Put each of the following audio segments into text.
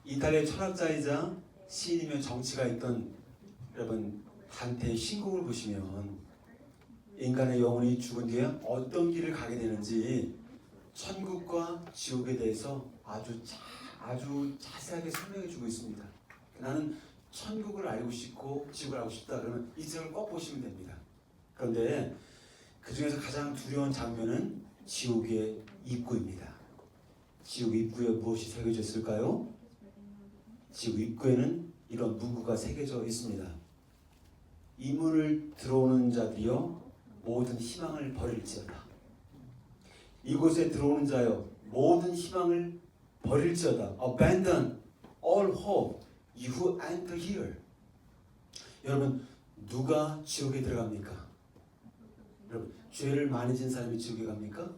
이탈리아 철학자이자 시인이며 정치가 있던 여러분 단테의 신곡을 보시면 인간의 영혼이 죽은 뒤에 어떤 길을 가게 되는지 천국과 지옥에 대해서 아주 자세하게 설명해 주고 있습니다. 나는 천국을 알고 싶고 지옥을 알고 싶다 그러면 이 책을 꼭 보시면 됩니다. 그런데 그 중에서 가장 두려운 장면은 지옥의 입구입니다. 지옥 입구에 무엇이 새겨져 있을까요? 지옥 입구에는 이런 문구가 새겨져 있습니다. 이 문을 들어오는 자들이여 모든 희망을 버릴지어다. 이곳에 들어오는 자여 모든 희망을 버릴지어다. Abandon all hope, you who enter here. 여러분, 누가 지옥에 들어갑니까? 여러분, 죄를 많이 진 사람이 지옥에 갑니까?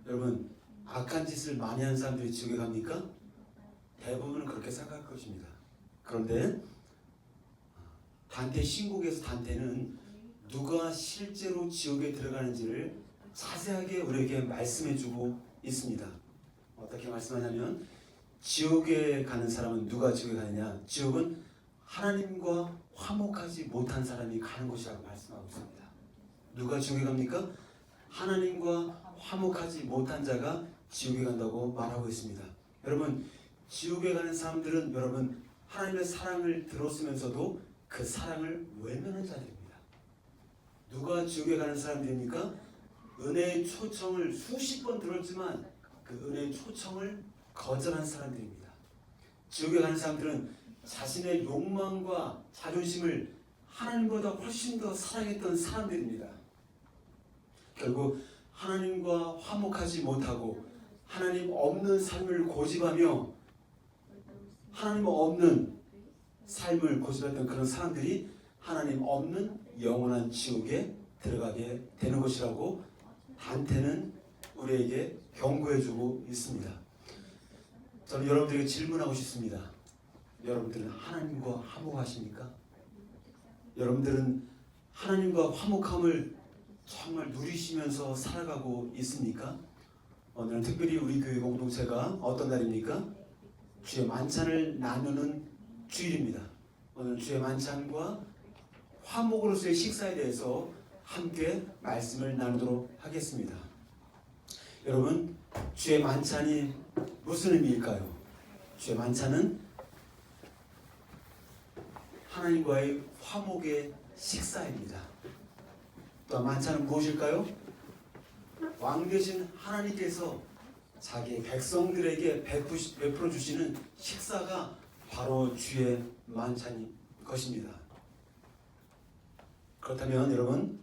여러분, 악한 짓을 많이 한 사람들이 지옥에 갑니까? 대부분은 그렇게 생각할 것입니다. 그런데 단테 신곡에서 단테는 누가 실제로 지옥에 들어가는지를 자세하게 우리에게 말씀해주고 있습니다. 어떻게 말씀하냐면 지옥에 가는 사람은 누가 지옥에 가느냐? 지옥은 하나님과 화목하지 못한 사람이 가는 곳이라고 말씀하고 있습니다. 누가 지옥에 갑니까? 하나님과 화목하지 못한 자가 지옥에 간다고 말하고 있습니다. 여러분, 지옥에 가는 사람들은 여러분 하나님의 사랑을 들었으면서도 그 사랑을 외면한 자들입니다. 누가 지옥에 가는 사람들입니까? 은혜의 초청을 수십 번 들었지만 그 은혜의 초청을 거절한 사람들입니다. 지옥에 가는 사람들은 자신의 욕망과 자존심을 하나님보다 훨씬 더 사랑했던 사람들입니다. 결국 하나님과 화목하지 못하고 하나님 없는 삶을 고집하며 하나님 없는 삶을 고집했던 그런 사람들이 하나님 없는 영원한 지옥에 들어가게 되는 것이라고 단테는 우리에게 경고해주고 있습니다. 저는 여러분들에게 질문하고 싶습니다. 여러분들은 하나님과 화목하십니까? 여러분들은 하나님과 화목함을 정말 누리시면서 살아가고 있습니까? 오늘은 특별히 우리 교회 공동체가 어떤 날입니까? 주의 만찬을 나누는 주일입니다. 오늘 주의 만찬과 화목으로서의 식사에 대해서 함께 말씀을 나누도록 하겠습니다. 여러분, 주의 만찬이 무슨 의미일까요? 주의 만찬은 하나님과의 화목의 식사입니다. 또 만찬은 무엇일까요? 왕 되신 하나님께서 자기 백성들에게 베풀어 주시는 식사가 바로 주의 만찬인 것입니다. 그렇다면 여러분,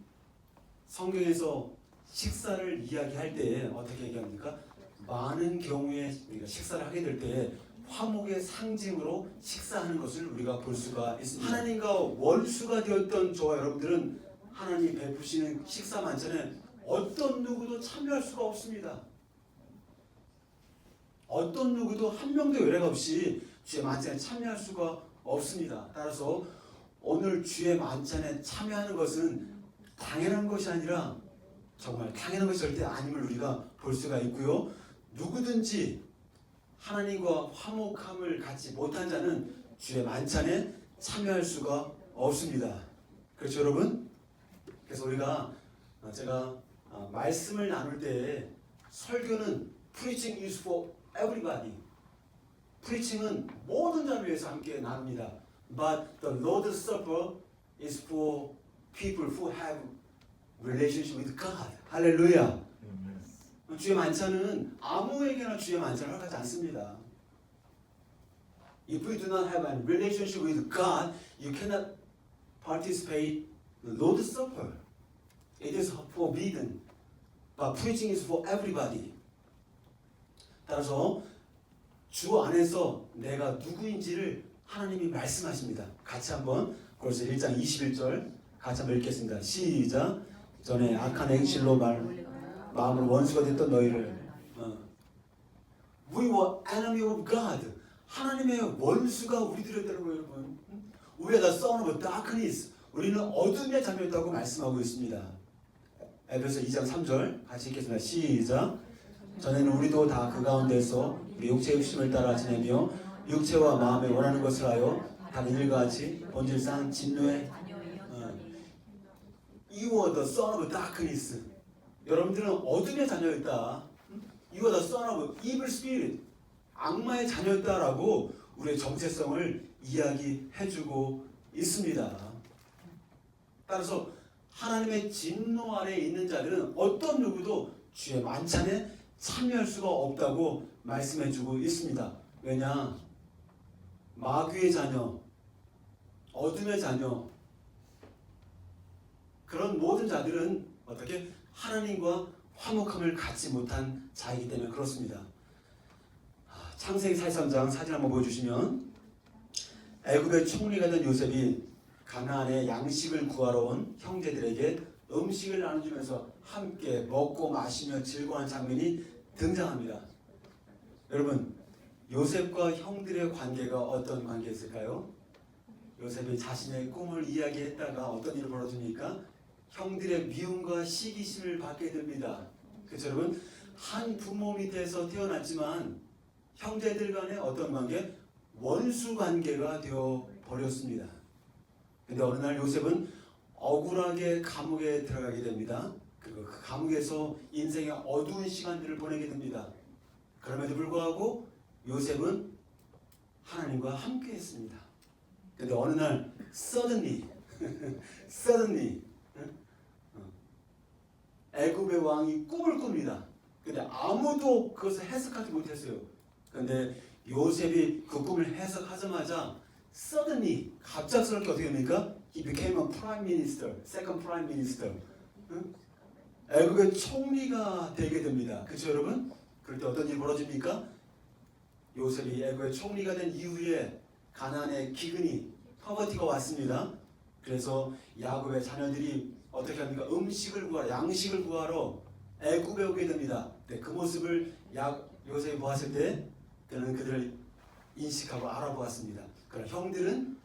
성경에서 식사를 이야기할 때 어떻게 얘기합니까? 많은 경우에 우리가 식사를 하게 될 때 화목의 상징으로 식사하는 것을 우리가 볼 수가 있습니다. 하나님과 원수가 되었던 저와 여러분들은 하나님이 베푸시는 식사 만찬에 어떤 누구도 참여할 수가 없습니다. 어떤 누구도 한 명도 외래가 없이 주의 만찬에 참여할 수가 없습니다. 따라서 오늘 주의 만찬에 참여하는 것은 당연한 것이 아니라 정말 당연한 것이 절대 아님을 우리가 볼 수가 있고요. 누구든지 하나님과 화목함을 갖지 못한 자는 주의 만찬에 참여할 수가 없습니다. 그렇죠, 여러분? 그래서 제가 말씀을 나눌 때 설교는 preaching is for everybody. preaching은 모든 자를 위해서 함께 나눕니다. But the Lord's Supper is for people who have relationship with God. 할렐루야. 주의 만찬은 아무에게나 주의 만찬을 허락하지 않습니다. If you do not have a relationship with God, you cannot participate in the Lord's Supper. It is forbidden, but preaching is for everybody. 따라서 주 안에서 내가 누구인지를 하나님이 말씀하십니다. 같이 한번 골로새 1장 21절 같이 한번 읽겠습니다. 시작. 전에 악한 행실로 마음으로 원수가 됐던 너희를 We were enemy of God. 하나님의 원수가 우리들이었다는 거예요, 여러분. We are the son of darkness. 우리는 어둠의 자녀였다고 말씀하고 있습니다. 에베소 2장 3절 같이 읽겠습니다. 시작. 전에는 우리도 다 그 가운데서 우리 육체의 욕심을 따라 지내며 육체와 마음에 원하는 것을 하여 다른 일과 같이 본질상 진노에 You are the son of darkness. 여러분들은 어둠의 자녀였다. You are the son of evil spirit. 악마의 자녀였다라고 우리의 정체성을 이야기해주고 있습니다. 따라서 하나님의 진노 아래에 있는 자들은 어떤 누구도 주의 만찬에 참여할 수가 없다고 말씀해주고 있습니다. 왜냐? 마귀의 자녀, 어둠의 자녀, 그런 모든 자들은 어떻게 하나님과 화목함을 갖지 못한 자이기 때문에 그렇습니다. 창세기 43장 사진 한번 보여주시면 애굽의 총리가 된 요셉이 가나안에 양식을 구하러 온 형제들에게 음식을 나눠주면서 함께 먹고 마시며 즐거워하는 장면이 등장합니다. 여러분, 요셉과 형들의 관계가 어떤 관계였을까요? 요셉이 자신의 꿈을 이야기했다가 어떤 일이 벌어집니까? 형들의 미움과 시기심을 받게 됩니다. 그렇죠, 여러분? 한 부모 밑에서 태어났지만 형제들 간의 어떤 관계? 원수 관계가 되어 버렸습니다. 근데 어느 날 요셉은 억울하게 감옥에 들어가게 됩니다. 그리고 그 감옥에서 인생의 어두운 시간들을 보내게 됩니다. 그럼에도 불구하고 요셉은 하나님과 함께 했습니다. 근데 어느 날 suddenly 애굽의 왕이 꿈을 꿉니다. 근데 아무도 그것을 해석하지 못했어요. 근데 요셉이 그 꿈을 해석하자마자 suddenly 갑작스럽게 어떻게 됩니까? He became a prime minister, second prime minister. 애굽의 총리가 되게 됩니다. 그렇죠, 여러분? 그럴 때 어떤 일이 벌어집니까? 요셉이 애굽의 총리가 된 이후에 가나안에 기근이, 퍼버티가 왔습니다. 그래서 야곱의 자녀들이 어떻게 합니까? 음식을 구하러, 양식을 구하러 애굽에 오게 됩니다. 네, 그 모습을 요셉이 보았을 때 그는 그들을 인식하고 알아보았습니다. 그러나 형들은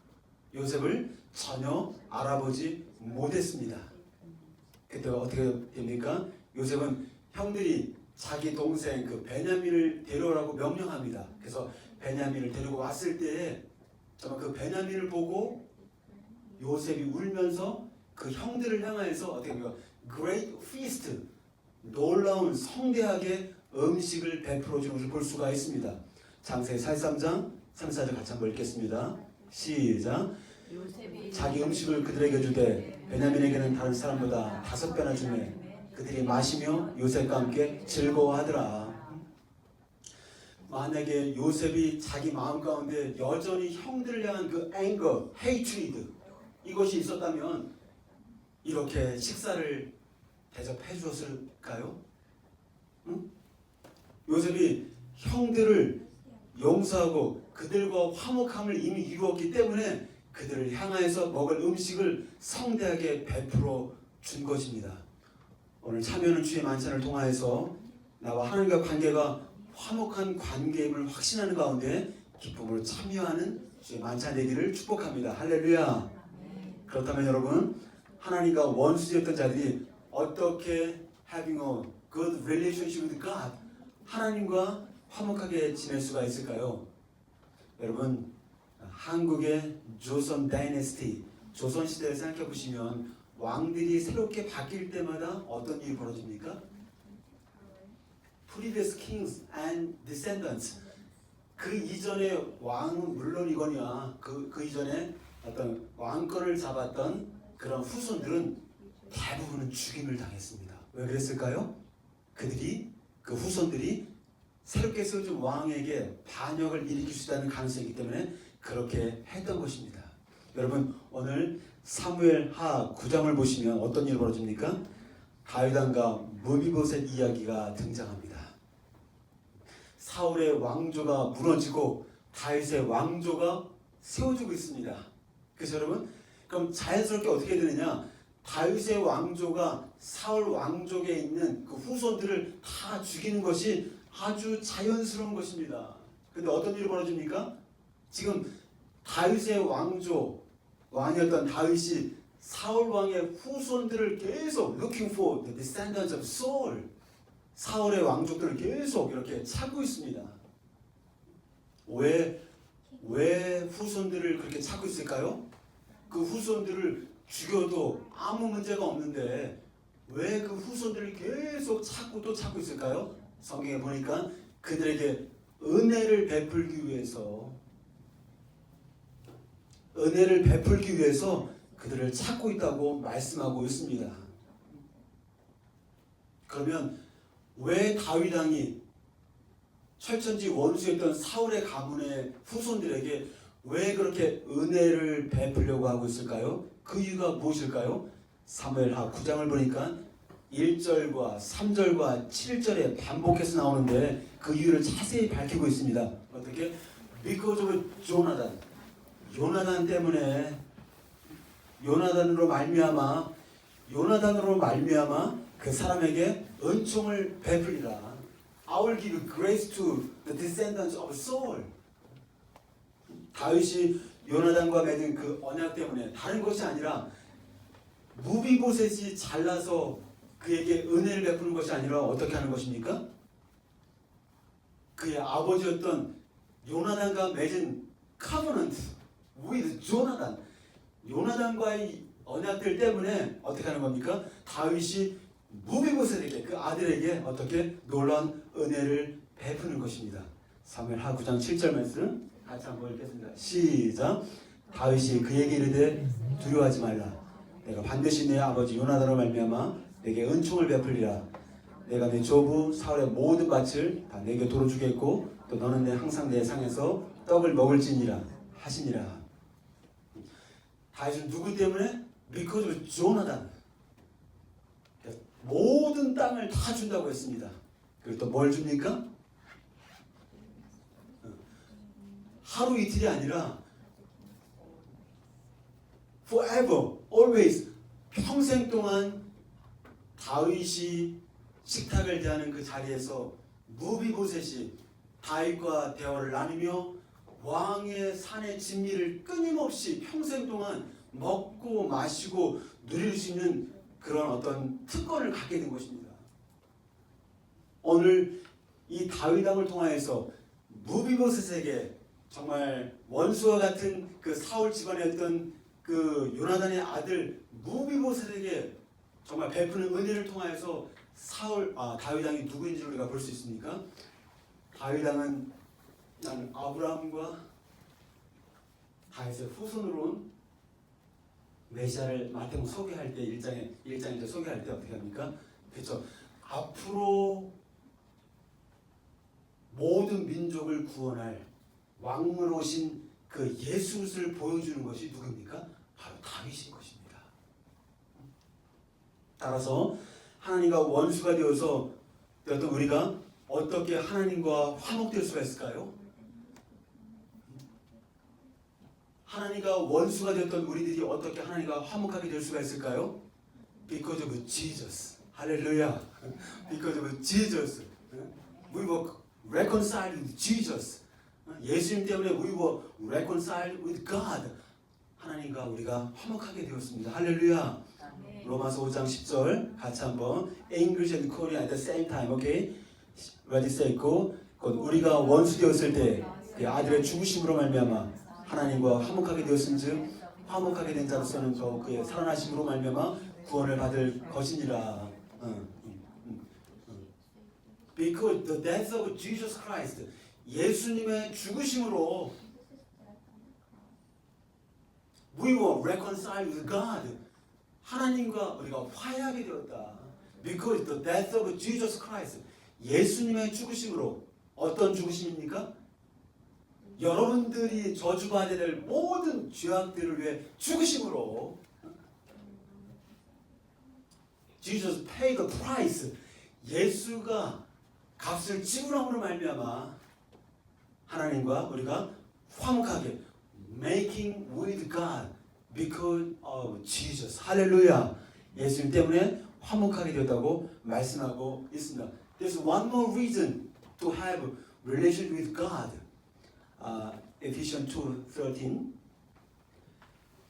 요셉을 전혀 알아보지 못했습니다. 그때 어떻게 됩니까? 요셉은 형들이 자기 동생 그 베냐민을 데려오라고 명령합니다. 그래서 베냐민을 데리고 왔을 때 정말 그 베냐민을 보고 요셉이 울면서 그 형들을 향해서 어떻게 합니까? Great feast, 놀라운 성대하게 음식을 베풀어 주는 것을 볼 수가 있습니다. 창세기 43장 34절 같이 한번 읽겠습니다. 시작. 자기 음식을 그들에게 주되 베냐민에게는 다른 사람보다 5배나 주매 그들이 마시며 요셉과 함께 즐거워하더라. 만약에 요셉이 자기 마음 가운데 여전히 형들을 향한 그 anger, hatred 이것이 있었다면 이렇게 식사를 대접해 주었을까요? 응? 요셉이 형들을 용서하고 그들과 화목함을 이미 이루었기 때문에 그들을 향하여서 먹을 음식을 성대하게 베풀어 준 것입니다. 오늘 참여하는 주의 만찬을 통하여서 나와 하나님과 관계가 화목한 관계임을 확신하는 가운데 기쁨으로 참여하는 주의 만찬 되기를 축복합니다. 할렐루야. 그렇다면 여러분, 하나님과 원수였던 자들이 어떻게 having a good relationship with God, 하나님과 화목하게 지낼 수가 있을까요? 여러분, 한국의 조선 다이내스티, 조선 시대를 생각해 보시면 왕들이 새롭게 바뀔 때마다 어떤 일이 벌어집니까? Previous kings and descendants. 그 이전의 왕은 물론이거니와 그 이전에 어떤 왕권을 잡았던 그런 후손들은 대부분은 죽임을 당했습니다. 왜 그랬을까요? 그 후손들이 새롭게 세워진 왕에게 반역을 일으킬 수 있다는 가능성이 있기 때문에 그렇게 했던 것입니다. 여러분, 오늘 사무엘하 9장을 보시면 어떤 일이 벌어집니까? 다윗왕과 무비보셋 이야기가 등장합니다. 사울의 왕조가 무너지고 다윗의 왕조가 세워지고 있습니다. 그래서 여러분, 그럼 자연스럽게 어떻게 되느냐? 다윗의 왕조가 사울 왕족에 있는 그 후손들을 다 죽이는 것이 아주 자연스러운 것입니다. 그런데 어떤 일이 벌어집니까? 지금 다윗의 왕이었던 다윗이 사울 왕의 후손들을 계속 looking for the descendants of Saul, 사울의 왕족들을 계속 이렇게 찾고 있습니다. 왜 왜 후손들을 그렇게 찾고 있을까요? 그 후손들을 죽여도 아무 문제가 없는데 왜 그 후손들을 계속 찾고 또 찾고 있을까요? 성경에 보니까 그들에게 은혜를 베풀기 위해서 그들을 찾고 있다고 말씀하고 있습니다. 그러면 왜 다윗 왕이 철천지 원수였던 사울의 가문의 후손들에게 왜 그렇게 은혜를 베풀려고 하고 있을까요? 그 이유가 무엇일까요? 사무엘하 9장을 보니까 1절과 3절과 7절에 반복해서 나오는데 그 이유를 자세히 밝히고 있습니다. 어떻게? Because of Jonathan. 요나단 때문에 요나단으로 말미암아 그 사람에게 은총을 베풀리라. I will give grace to the descendants of Saul. 다윗이 요나단과 맺은 그 언약 때문에 다른 것이 아니라 무비보셋이 잘나서 그에게 은혜를 베푸는 것이 아니라 어떻게 하는 것입니까? 그의 아버지였던 요나단과 맺은 covenant with Jonathan. 요나단과의 언약들 때문에 어떻게 하는 겁니까? 다윗이 무비보셋에게 그 아들에게 어떻게 놀라운 은혜를 베푸는 것입니다. 사무엘하 9장 7절 말씀 같이 한번 읽겠습니다. 시작. 다윗이 그에게 이르되 두려워하지 말라. 내가 반드시 내 아버지 요나단으로 말미암아 내게 은총을 베풀리라. 내가 내 조부 사울의 모든 밭을 다 내게 도로 주겠고 또 너는 항상 내 상에서 떡을 먹을지니라 하시니라. 다윗은 누구 때문에? Because of Jonathan. 모든 땅을 다 준다고 했습니다. 그리고 또 뭘 줍니까? 하루 이틀이 아니라 forever, always, 평생 동안 다윗이 식탁을 대하는 그 자리에서 무비보셋이 다윗과 대화를 나누며 왕의 산의 진미를 끊임없이 평생 동안 먹고 마시고 누릴 수 있는 그런 어떤 특권을 갖게 된 것입니다. 오늘 이 다윗 왕을 통하여서 무비보셋에게 정말 원수와 같은 그 사울 집안이었던 그 요나단의 아들 무비보셋에게 정말 베푸는 은혜를 통하여서 다윗 왕이 누구인지 우리가 볼 수 있습니까? 다윗 왕은 아브라함과 다윗의 후손으로 온 메시아를 마태복음 소개할 때 1장에 소개할 때 어떻게 합니까? 그렇죠. 앞으로 모든 민족을 구원할 왕으로 오신 그 예수를 보여주는 것이 누굽니까? 바로 다윗인 것입니다. 따라서 하나님과 원수가 되어서 되었던 우리가 어떻게 하나님과 화목될 수가 있을까요? 하나님과 원수가 되었던 우리들이 어떻게 하나님과 화목하게 될 수가 있을까요? Because of Jesus. 할렐루야. Because of Jesus. We were reconciled with Jesus. 예수님 때문에 we were reconciled with God. 하나님과 우리가 화목하게 되었습니다. 할렐루야. 로마서 5장 10절 같이 한번 English and Korean at the same time. Okay? Ready, say, go. 우리가 원수 되었을 때 그 아들의 죽으심으로 말미암아 하나님과 화목하게 되었은즉 화목하게 된 자로서는 더욱 그의 살아나심으로 말미암아 구원을 받을 것이니라. Because the death of Jesus Christ, 예수님의 죽으심으로 we were reconciled with God. 하나님과 우리가 화해하게 되었다. Because the death of Jesus Christ, 예수님의 죽으심으로. 어떤 죽으심입니까? 여러분들이 저주받아야 될 모든 죄악들을 위해 죽으심으로. Jesus paid the price. 예수가 값을 지불함으로 말미암아 하나님과 우리가 화목하게 making with God because of Jesus. 할렐루야. 예수님 때문에 화목하게 되었다고 말씀하고 있습니다. There's one more reason to have relation with God. Ephesians 2:13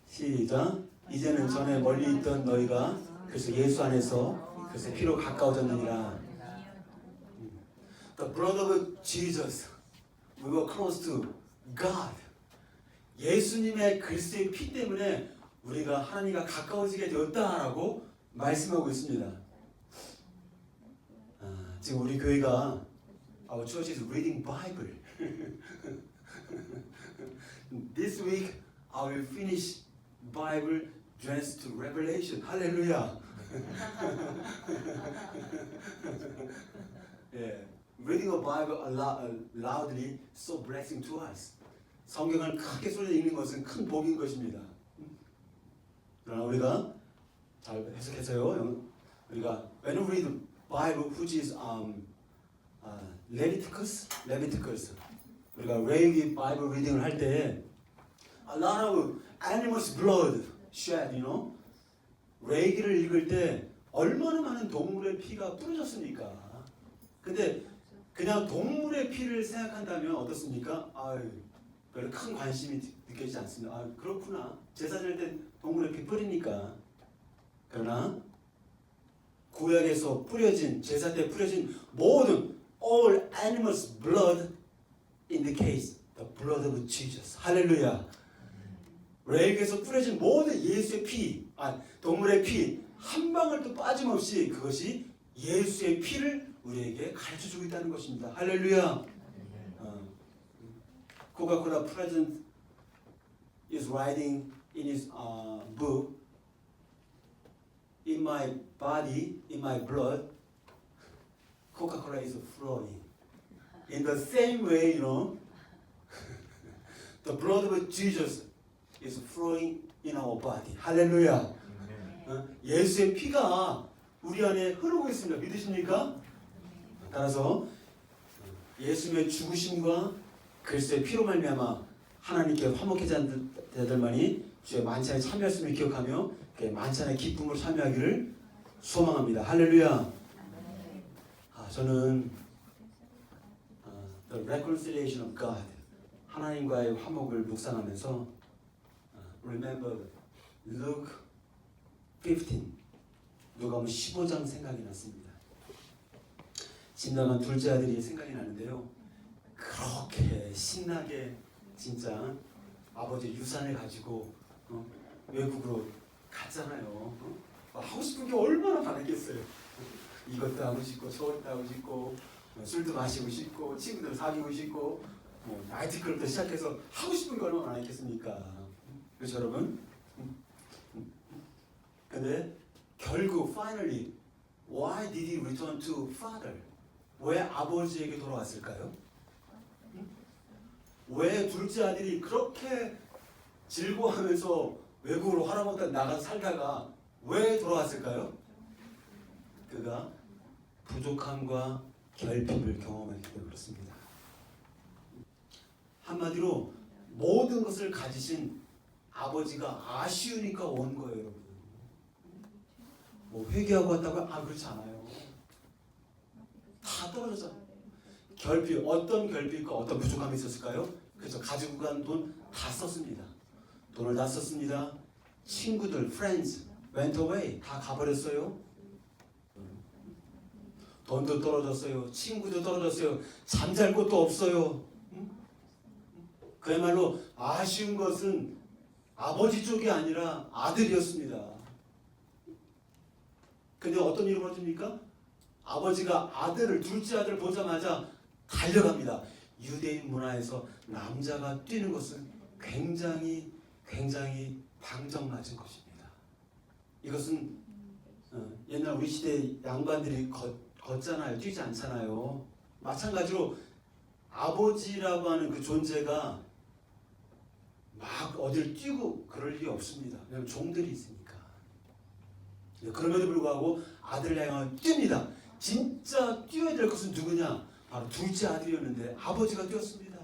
시작. 이제는 전에 멀리 있던 너희가 그래서 예수 안에서 그래서 피로 가까워졌느니라. The blood of Jesus, we were close to God. 예수님의 그리스도의 피 때문에 우리가 하나님과 가까워지게 되었다라고 말씀하고 있습니다. 지금 우리 교회가 Our church is reading Bible. This week I will finish Bible Genesis to Revelation. 할렐루야. 예, reading a Bible loudly so blessing to us. 성경을 크게 소리로 읽는 것은 큰 복인 것입니다. 그러나 우리가 잘 해석해서요. 우리가 when we read Bible, which is Leviticus, 우리가 레위기 바이블 리딩을 할 때 a lot of animals blood shed, you know. 레위기를 읽을 때 얼마나 많은 동물의 피가 뿌려졌습니까? 근데 그냥 동물의 피를 생각한다면 어떻습니까? 별로 큰 관심이 느껴지지 않습니다. 그렇구나. 제사 지낼 때 동물의 피 뿌리니까. 그러나 구약에서 뿌려진 제사 때 뿌려진 모든 all animals blood indicates the blood of Jesus. 할렐루야. 레위기에서 뿌려진 모든 예수의 피, 동물의 피 한 방울도 빠짐없이 그것이 예수의 피를 우리에게 가르쳐주고 있다는 것입니다. 할렐루야. Coca-Cola president is writing in his book, in my body, in my blood, Coca-Cola is flowing. In the same way, you know, the blood of Jesus is flowing in our body. 할렐루야. 예수의 피가 우리 안에 흐르고 있습니다. 믿으십니까? 따라서 예수님의 죽으심과 그리스도의 피로 말미암아 하나님께 화목해진 자들만이 주의 만찬에 참여했음을 기억하며 만찬의 기쁨으로 참여하기를 소망합니다. 할렐루야. 저는 The reconciliation of God, 하나님과의 화목을 묵상하면서 Remember Luke 15, 누가복음 15장 생각이 났습니다. 집 나간 둘째 아들이 생각이 나는데요. 그렇게 신나게 진짜 아버지 유산을 가지고 외국으로 갔잖아요. 하고 싶은 게 얼마나 많았겠어요. 이것도 하고 싶고 저것도 하고 싶고 술도 마시고 싶고 친구들 사귀고 싶고 나이트클럽도 시작해서 하고 싶은 거 얼마나 많았겠습니까? 그렇죠 여러분? 근데 결국 finally why did he return to father? 왜 아버지에게 돌아왔을까요? 왜 둘째 아들이 그렇게 즐거워하면서 외국으로 할아버지가 나가서 살다가 왜 돌아왔을까요? 그가 부족함과 결핍을 경험했기 때문에 그렇습니다. 한마디로 모든 것을 가지신 아버지가 아쉬우니까 온 거예요, 여러분. 회개하고 왔다고요? 그렇지 않아요. 다 떨어졌잖아요. 결핍, 어떤 결핍과 어떤 부족함이 있었을까요? 그래서 가지고 간 돈 다 썼습니다. 돈을 다 썼습니다. 친구들, friends, went away. 다 가버렸어요. 돈도 떨어졌어요. 친구도 떨어졌어요. 잠잘 곳도 없어요. 그야말로 아쉬운 것은 아버지 쪽이 아니라 아들이었습니다. 근데 어떤 일이 벌어집니까? 아버지가 아들을, 둘째 아들을 보자마자 달려갑니다. 유대인 문화에서 남자가 뛰는 것은 굉장히 방정맞은 것입니다. 이것은 옛날 우리 시대 양반들이 걷잖아요. 뛰지 않잖아요. 마찬가지로 아버지라고 하는 그 존재가 막 어딜 뛰고 그럴 일이 없습니다. 왜냐하면 종들이 있으니까. 그럼에도 불구하고 아들을 향하여 뜁니다. 진짜 뛰어야 될 것은 누구냐? 바로 둘째 아들이었는데 아버지가 뛰었습니다.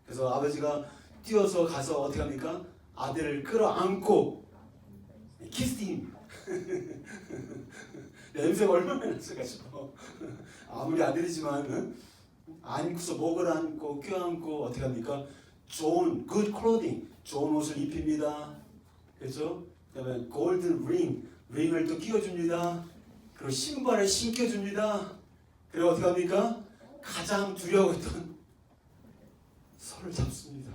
그래서 아버지가 뛰어서 가서 어떻게 합니까? 아들을 끌어안고 키스팅. 냄새가 얼마나 났을까요? 아무리 아들이지만 안고서 목을 안고 껴안고 어떻게 합니까? 좋은 good clothing, 좋은 옷을 입힙니다. 그렇죠? 그다음에 골든 링을 또 끼워줍니다. 그리고 신발을 신겨줍니다. 그리고 어떻게 합니까? 가장 두려워했던 손을 잡습니다.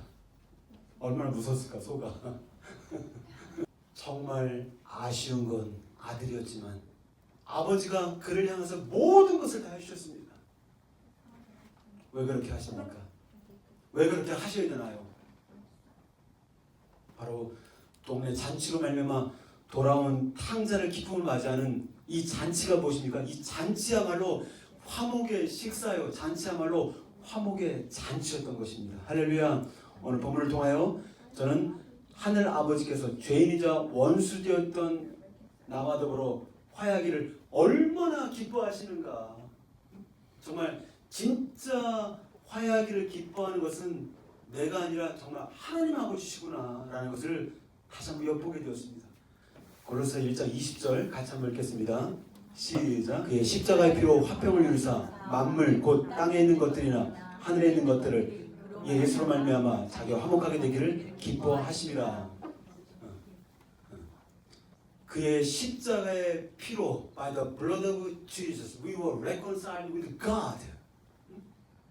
얼마나 무서웠을까 소가. 정말 아쉬운 건 아들이었지만 아버지가 그를 향해서 모든 것을 다 해주셨습니다. 왜 그렇게 하십니까? 왜 그렇게 하셔야 되나요? 바로 동네 잔치로 말미암아 돌아온 탕자를 기쁨을 맞이하는 이 잔치가 무엇입니까? 이 잔치야말로 화목의 식사요. 잔치야말로 화목의 잔치였던 것입니다. 할렐루야. 오늘 본문을 통하여 저는 하늘 아버지께서 죄인이자 원수되었던 나와 더불어 화해하기를 얼마나 기뻐하시는가. 정말 진짜 화해하기를 기뻐하는 것은 내가 아니라 정말 하나님 아버지시구나 라는 것을 다시 한번 엿보게 되었습니다. 골로새 1장 20절 같이 한번 읽겠습니다. 시작. 그의 십자가의 피로 화평을 이루사 만물 곧 땅에 있는 것들이나 하늘에 있는 것들을 예수로 말미암아 자기와 화목하게 되기를 기뻐하심이라. 그의 십자가의 피로 by the blood of Jesus we were reconciled with God.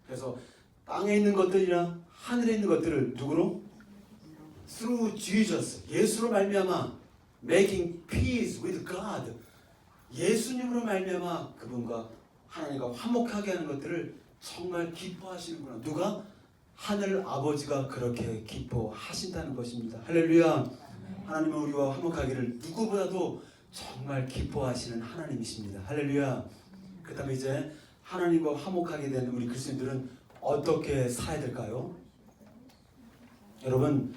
그래서 땅에 있는 것들이나 하늘에 있는 것들을 누구로? Through Jesus. 예수로 말미암아 making peace with God. 예수님으로 말미암아 그분과 하나님과 화목하게 하는 것들을 정말 기뻐하시는구나. 누가? 하늘 아버지가 그렇게 기뻐하신다는 것입니다. 할렐루야. 하나님은 우리와 화목하기를 누구보다도 정말 기뻐하시는 하나님이십니다. 할렐루야. 그 다음에 이제 하나님과 화목하게 된 우리 그리스도인들은 어떻게 살아야 될까요? 여러분,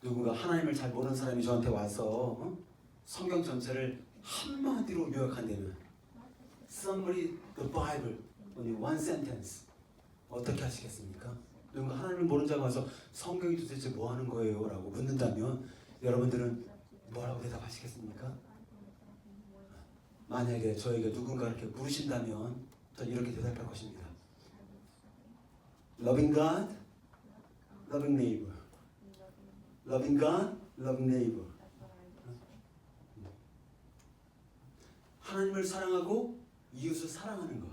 누군가 하나님을 잘 모르는 사람이 저한테 와서 성경 전체를 한마디로 요약한다면 Summary the Bible in one sentence. 어떻게 하시겠습니까? 누군가 하나님을 모르는 자가 와서 성경이 도대체 뭐 하는 거예요? 라고 묻는다면 여러분들은 뭐라고 대답하시겠습니까? 만약에 저에게 누군가 이렇게 물으신다면 저는 이렇게 대답할 것입니다. Loving God, loving neighbor. Loving God, loving neighbor. 하나님을 사랑하고 이웃을 사랑하는 것.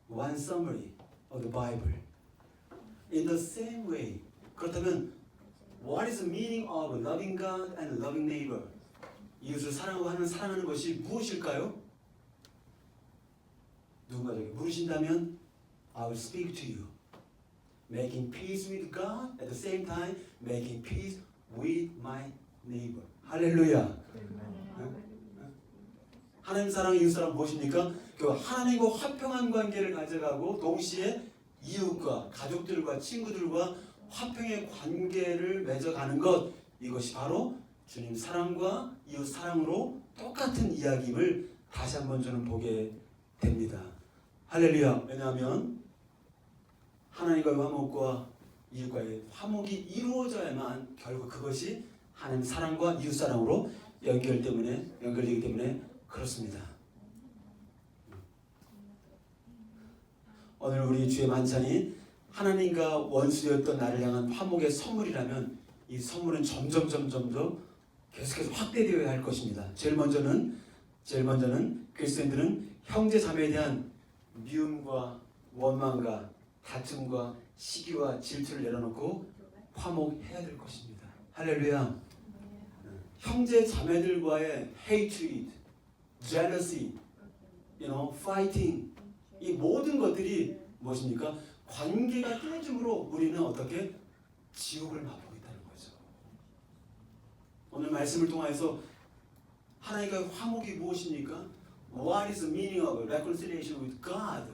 One summary of the Bible. In the same way. 그렇다면 what is the meaning of loving God and loving neighbor? 이웃을 사랑하고 사랑하는 것이 무엇일까요? 누군가 저에게 물으신다면 I will speak to you. Making peace with God at the same time making peace with my neighbor. 할렐루야. 하나님 사랑, 이웃 사랑 무엇입니까? 그 하나님과 화평한 관계를 가져가고 동시에 이웃과 가족들과 친구들과 화평의 관계를 맺어가는 것, 이것이 바로 주님 사랑과 이웃 사랑으로 똑같은 이야기임을 다시 한번 저는 보게 됩니다. 할렐루야. 왜냐하면 하나님과의 화목과 이웃과의 화목이 이루어져야만 결국 그것이 하나님 사랑과 이웃 사랑으로 연결되기 때문에 그렇습니다. 오늘 우리 주의 만찬이 하나님과 원수였던 나를 향한 화목의 선물이라면 이 선물은 점점 계속해서 확대되어야 할 것입니다. 제일 먼저는 그리스도인들은 형제 자매에 대한 미움과 원망과 다툼과 시기와 질투를 내려놓고 화목해야 될 것입니다. 할렐루야. 형제 자매들과의 hatred, jealousy, fighting, 이 모든 것들이 무엇입니까? 관계가 깨짐으로 우리는 어떻게 지옥을 맛보고 있다는 거죠. 오늘 말씀을 통해서 하나님과의 화목이 무엇입니까? What is the meaning of reconciliation with God?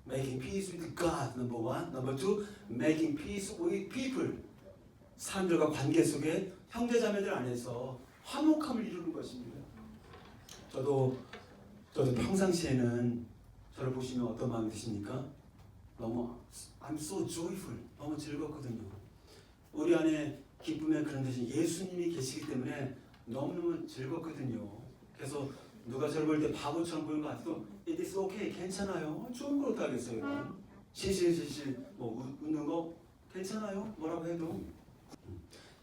Making peace with God, number one. Number two, making peace with people. 사람들과 관계 속에 형제자매들 안에서 화목함을 이루는 것입니다. 저도 평상시에는 저를 보시면 어떤 마음이 드십니까? 너무 I'm so joyful. 너무 즐겁거든요. 우리 안에 기쁨의 그런 대신 예수님이 계시기 때문에 너무너무 즐겁거든요. 그래서 누가 저를 볼 때 바보처럼 보이는 것 같아도 It is okay. 괜찮아요. 좋은 걸 어떡하겠어요. 실실 뭐 웃는 거 괜찮아요. 뭐라고 해도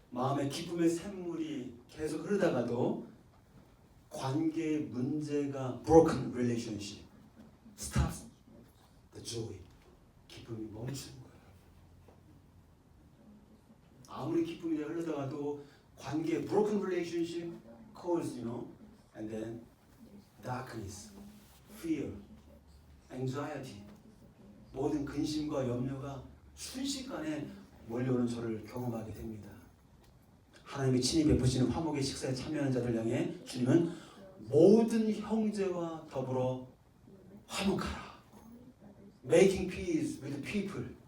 마음의 기쁨의 샘물이 계속 흐르다가도 관계의 문제가 broken relationship stops the joy. 기쁨이 멈추는 거예요. 아무리 기쁨이 흘러다가도 관계 broken relationship cause and then darkness, fear, anxiety 모든 근심과 염려가 순식간에 몰려오는 저를 경험하게 됩니다. 하나님이 친히 베푸시는 화목의 식사에 참여하는 자들 향해 주님은 모든 형제와 더불어 화목하라. Making peace with people.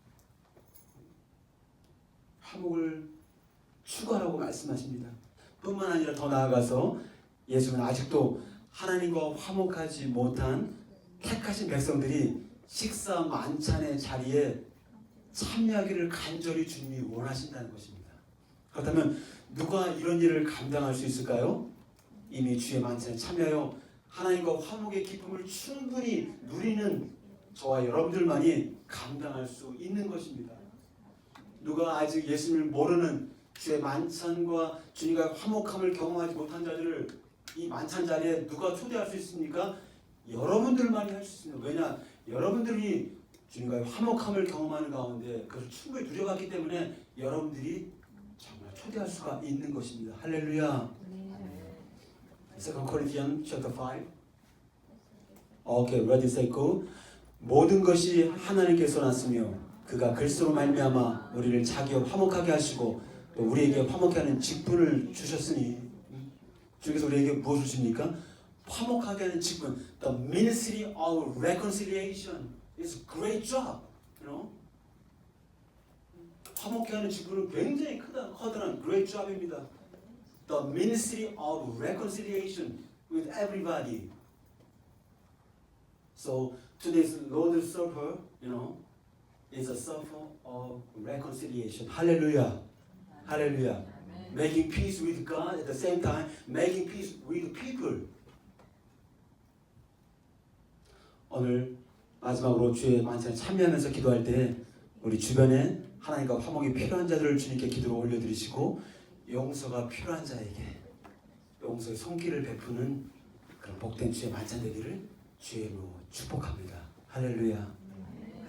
화목을 추구하라고 말씀하십니다. 뿐만 아니라 더 나아가서 예수는 아직도 하나님과 화목하지 못한 택하신 백성들이 식사 만찬의 자리에 참여하기를 간절히 주님이 원하신다는 것입니다. 그렇다면 누가 이런 일을 감당할 수 있을까요? 이미 주의 만찬에 참여하여 하나님과 화목의 기쁨을 충분히 누리는 저와 여러분들만이 감당할 수 있는 것입니다. 누가 아직 예수님을 모르는 주의 만찬과 주님과 화목함을 경험하지 못한 자들을 이 만찬 자리에 누가 초대할 수 있습니까? 여러분들만이 할 수 있습니다. 왜냐? 여러분들이 주님과의 화목함을 경험하는 가운데 그것을 충분히 누려봤기 때문에 여러분들이 정말 초대할 수가 있는 것입니다. 할렐루야. 2 Corinthians chapter 5. 오케이, ready, set, go. 모든 것이 하나님께서 났으며 그가 그리스도로 말미암아 우리를 자기와 화목하게 하시고 또 우리에게 화목케 하는 직분을 주셨으니 주께서 우리에게 무엇을 주십니까? 화목하게 하는 직분. The ministry of reconciliation is a great job. 화목케 하는 직분은 굉장히 커다란 great job입니다. The ministry of reconciliation with everybody. So today's Lord's Supper, is a supper of reconciliation. Hallelujah. Hallelujah. Making peace with God at the same time, making peace with people. 오늘 마지막으로 주의 만찬에 참여하면서 기도할 때 우리 주변에 하나님과 화목이 필요한 자들을 주님께 기도로 올려드리시고 용서가 필요한 자에게 용서의 손길을 베푸는 그런 복된 주의 만찬 되기를 주의 이름으로 축복합니다. 할렐루야.